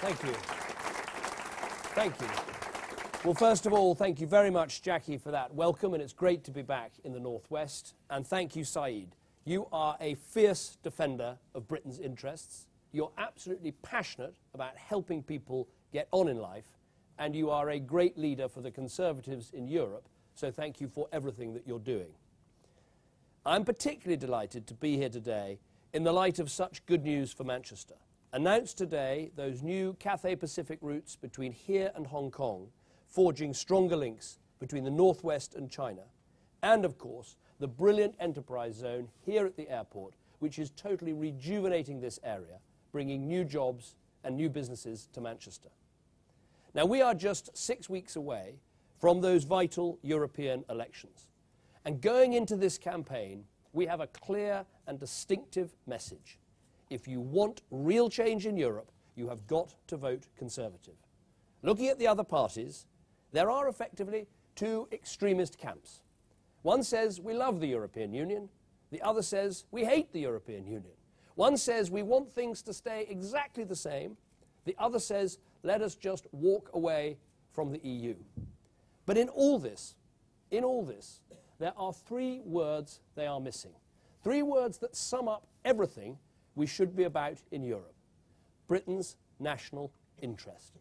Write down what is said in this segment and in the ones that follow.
Thank you. Thank you. Well, first of all, thank you very much, Jackie, for that welcome, and it's great to be back in the Northwest. And thank you, Saeed. You are a fierce defender of Britain's interests. You're absolutely passionate about helping people get on in life, and you are a great leader for the Conservatives in Europe, so thank you for everything that you're doing. I'm particularly delighted to be here today in the light of such good news for Manchester. Announced today those new Cathay Pacific routes between here and Hong Kong, forging stronger links between the Northwest and China, and of course the brilliant enterprise zone here at the airport, which is totally rejuvenating this area, bringing new jobs and new businesses to Manchester. Now, we are just 6 weeks away from those vital European elections, and going into this campaign we have a clear and distinctive message. If you want real change in Europe, you have got to vote Conservative. Looking at the other parties, there are effectively two extremist camps. One says we love the European Union, the other says we hate the European Union. One says we want things to stay exactly the same, the other says let us just walk away from the EU. But in all this, there are three words they are missing. Three words that sum up everything we should be about in Europe. Britain's national interest.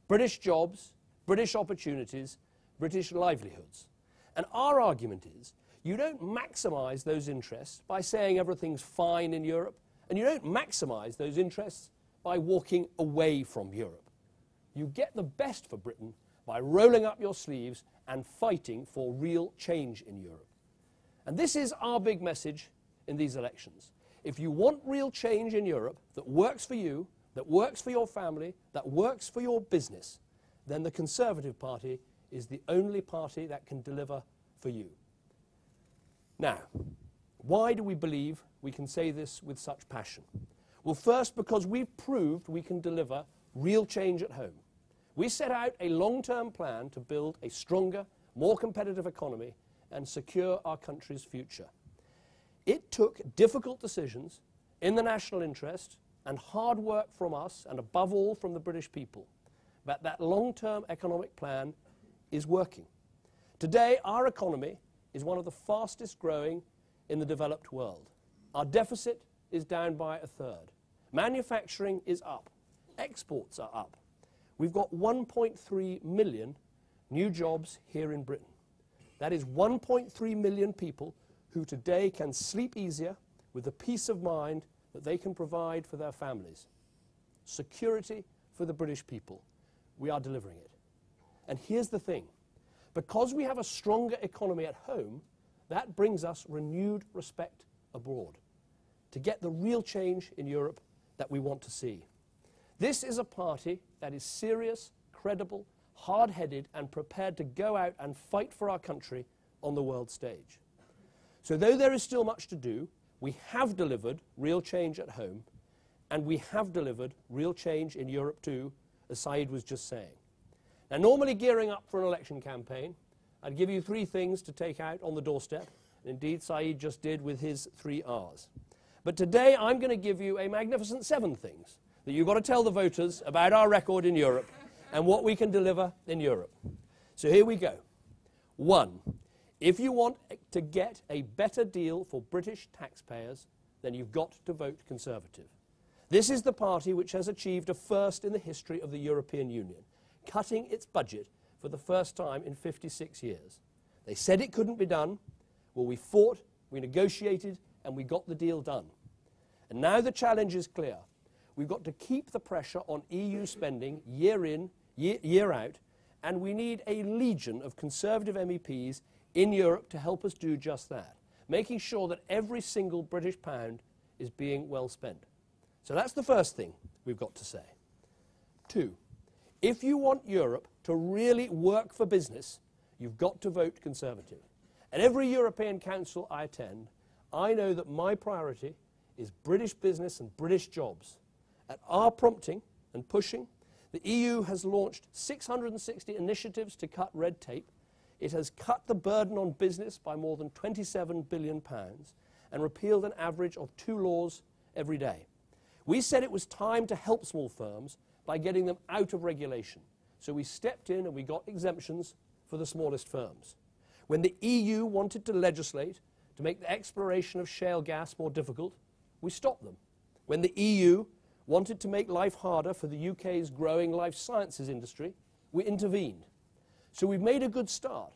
British jobs, British opportunities, British livelihoods. And our argument is, you don't maximise those interests by saying everything's fine in Europe, and you don't maximise those interests by walking away from Europe. You get the best for Britain by rolling up your sleeves and fighting for real change in Europe. And this is our big message in these elections. If you want real change in Europe that works for you, that works for your family, that works for your business, then the Conservative Party is the only party that can deliver for you. Now, why do we believe we can say this with such passion? Well, first, because we've proved we can deliver real change at home. We set out a long-term plan to build a stronger, more competitive economy and secure our country's future. It took difficult decisions in the national interest and hard work from us, and above all from the British people. But that long-term economic plan is working. Today, our economy is one of the fastest growing in the developed world. Our deficit is down by a third. Manufacturing is up. Exports are up. We've got 1.3 million new jobs here in Britain. That is 1.3 million people who today can sleep easier with the peace of mind that they can provide for their families. Security for the British people. We are delivering it. And here's the thing. Because we have a stronger economy at home, that brings us renewed respect abroad to get the real change in Europe that we want to see. This is a party that is serious, credible, hard-headed, and prepared to go out and fight for our country on the world stage. So though there is still much to do, we have delivered real change at home, and we have delivered real change in Europe too, as Saeed was just saying. Now, normally gearing up for an election campaign, I'd give you three things to take out on the doorstep. And indeed, Saeed just did with his 3 R's. But today, I'm going to give you a magnificent 7 things that you've got to tell the voters about our record in Europe and what we can deliver in Europe. So here we go. 1. If you want to get a better deal for British taxpayers, then you've got to vote Conservative. This is the party which has achieved a first in the history of the European Union, cutting its budget for the first time in 56 years. They said it couldn't be done. Well, we fought, we negotiated, and we got the deal done. And now the challenge is clear. We've got to keep the pressure on EU spending year in, year out, and we need a legion of Conservative MEPs in Europe to help us do just that, making sure that every single British pound is being well spent. So that's the first thing we've got to say. 2, if you want Europe to really work for business, you've got to vote Conservative. At every European Council I attend, I know that my priority is British business and British jobs. At our prompting and pushing, the EU has launched 660 initiatives to cut red tape. It has cut the burden on business by more than £27 billion and repealed an average of 2 laws every day. We said it was time to help small firms by getting them out of regulation. So we stepped in and we got exemptions for the smallest firms. When the EU wanted to legislate to make the exploration of shale gas more difficult, we stopped them. When the EU wanted to make life harder for the UK's growing life sciences industry, we intervened. So we've made a good start.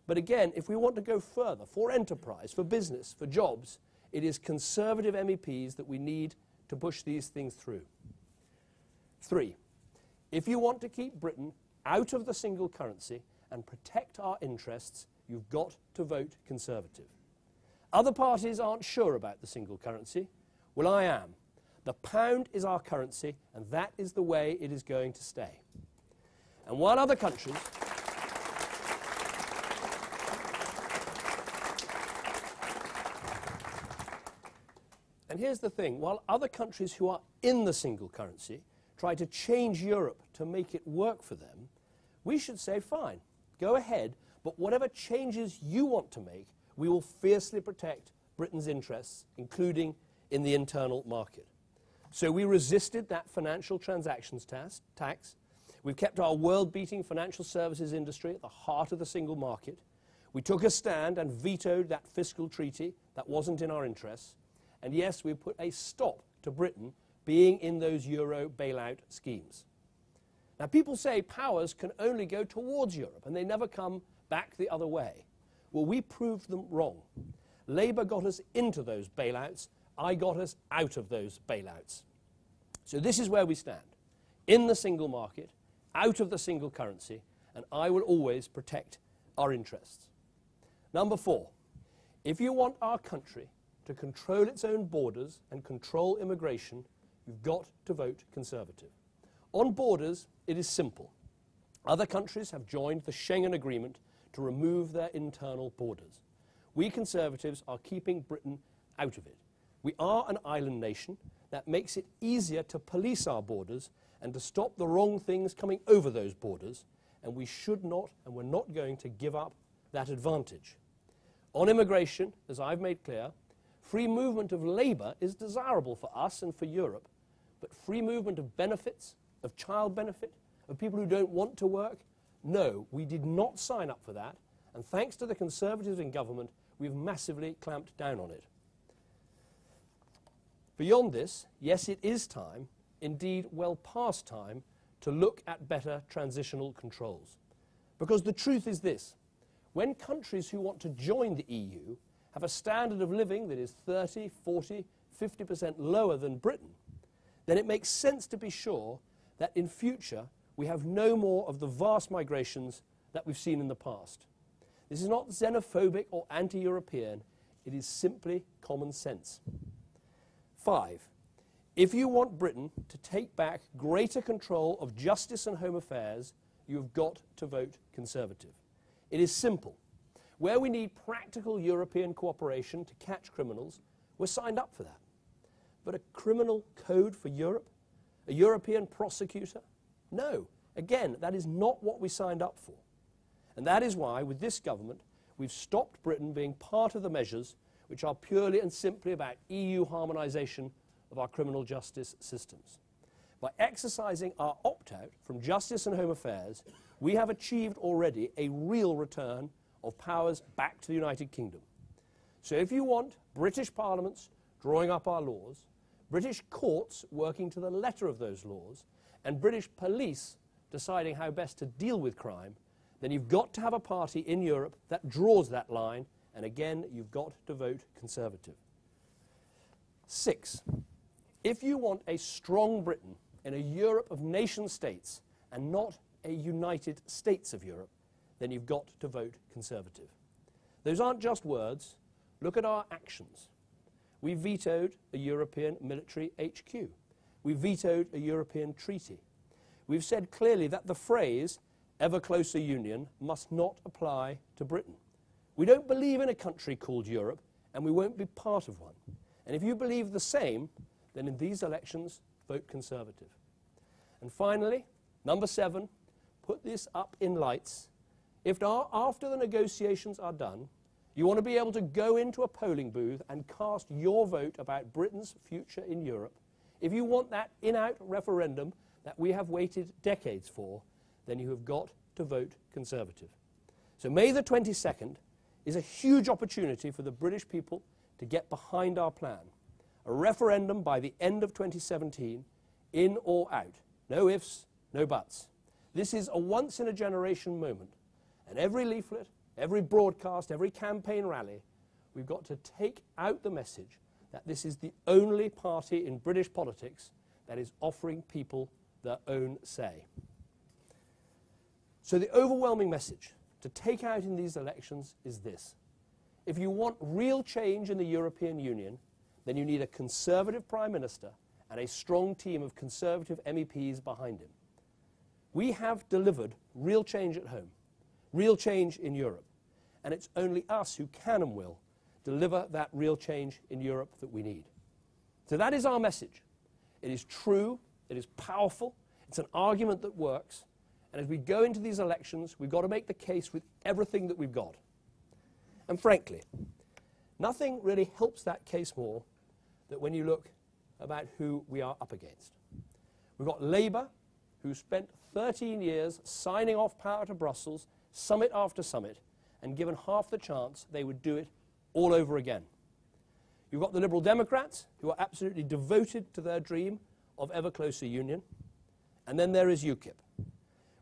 But again, if we want to go further for enterprise, for business, for jobs, it is Conservative MEPs that we need to push these things through. 3, if you want to keep Britain out of the single currency and protect our interests, you've got to vote Conservative. Other parties aren't sure about the single currency. Well, I am. The pound is our currency, and that is the way it is going to stay. And while other countries... And here's the thing, while other countries who are in the single currency try to change Europe to make it work for them, we should say, fine, go ahead, but whatever changes you want to make, we will fiercely protect Britain's interests, including in the internal market. So we resisted that financial transactions tax. We've kept our world-beating financial services industry at the heart of the single market. We took a stand and vetoed that fiscal treaty that wasn't in our interests. And yes, we put a stop to Britain being in those euro bailout schemes. Now, people say powers can only go towards Europe and they never come back the other way. Well, we proved them wrong. Labour got us into those bailouts. I got us out of those bailouts. So this is where we stand. In the single market, out of the single currency, and I will always protect our interests. Number 4, if you want our country to control its own borders and control immigration, you've got to vote Conservative. On borders, it is simple. Other countries have joined the Schengen Agreement to remove their internal borders. We Conservatives are keeping Britain out of it. We are an island nation. That makes it easier to police our borders and to stop the wrong things coming over those borders, and we should not and we're not going to give up that advantage. On immigration, as I've made clear, free movement of labour is desirable for us and for Europe, but free movement of benefits, of child benefit, of people who don't want to work, no, we did not sign up for that, and thanks to the Conservatives in government, we've massively clamped down on it. Beyond this, yes, it is time, indeed well past time, to look at better transitional controls. Because the truth is this, when countries who want to join the EU have a standard of living that is 30, 40, 50% lower than Britain, then it makes sense to be sure that in future we have no more of the vast migrations that we've seen in the past. This is not xenophobic or anti-European, it is simply common sense. 5, if you want Britain to take back greater control of justice and home affairs, you've got to vote Conservative. It is simple. Where we need practical European cooperation to catch criminals, we're signed up for that. But a criminal code for Europe? A European prosecutor? No. Again, that is not what we signed up for. And that is why, with this government, we've stopped Britain being part of the measures which are purely and simply about EU harmonisation of our criminal justice systems. By exercising our opt-out from justice and home affairs, we have achieved already a real return of powers back to the United Kingdom. So if you want British parliaments drawing up our laws, British courts working to the letter of those laws, and British police deciding how best to deal with crime, then you've got to have a party in Europe that draws that line, and again, you've got to vote Conservative. 6, if you want a strong Britain in a Europe of nation-states and not a United States of Europe, then you've got to vote Conservative. Those aren't just words. Look at our actions. We vetoed a European military HQ. We vetoed a European treaty. We've said clearly that the phrase, ever closer union, must not apply to Britain. We don't believe in a country called Europe, and we won't be part of one. And if you believe the same, then in these elections, vote Conservative. And finally, number 7, put this up in lights. If after the negotiations are done, you want to be able to go into a polling booth and cast your vote about Britain's future in Europe, if you want that in-out referendum that we have waited decades for, then you have got to vote Conservative. So May the 22nd is a huge opportunity for the British people to get behind our plan. A referendum by the end of 2017, in or out. No ifs, no buts. This is a once-in-a-generation moment, and every leaflet, every broadcast, every campaign rally, we've got to take out the message that this is the only party in British politics that is offering people their own say. So the overwhelming message to take out in these elections is this. If you want real change in the European Union, then you need a Conservative Prime Minister and a strong team of Conservative MEPs behind him. We have delivered real change at home, real change in Europe, and it's only us who can and will deliver that real change in Europe that we need. So that is our message. It is true, it is powerful, it's an argument that works, and as we go into these elections, we've got to make the case with everything that we've got. And frankly, nothing really helps that case more than when you look about who we are up against. We've got Labour, who spent 13 years signing off power to Brussels, summit after summit, and given half the chance, they would do it all over again. You've got the Liberal Democrats, who are absolutely devoted to their dream of ever closer union. And then there is UKIP.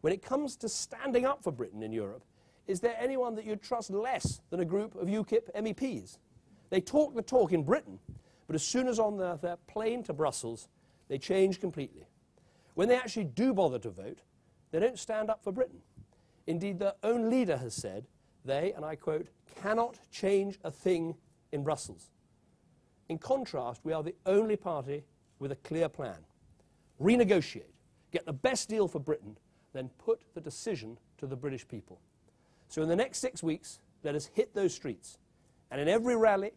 When it comes to standing up for Britain in Europe, is there anyone that you'd trust less than a group of UKIP MEPs? They talk the talk in Britain, but as soon as on their plane to Brussels, they change completely. When they actually do bother to vote, they don't stand up for Britain. Indeed, their own leader has said they, and I quote, cannot change a thing in Brussels. In contrast, we are the only party with a clear plan. Renegotiate, get the best deal for Britain, then put the decision to the British people. So in the next 6 weeks, let us hit those streets. And in every rally,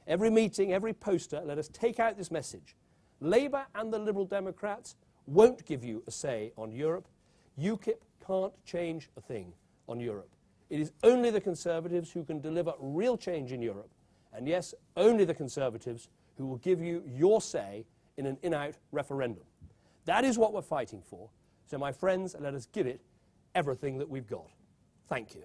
every meeting, every poster, let us take out this message. Labour and the Liberal Democrats won't give you a say on Europe. UKIP can't change a thing on Europe. It is only the Conservatives who can deliver real change in Europe. And yes, only the Conservatives who will give you your say in an in-out referendum. That is what we're fighting for. So my friends, let us give it everything that we've got. Thank you.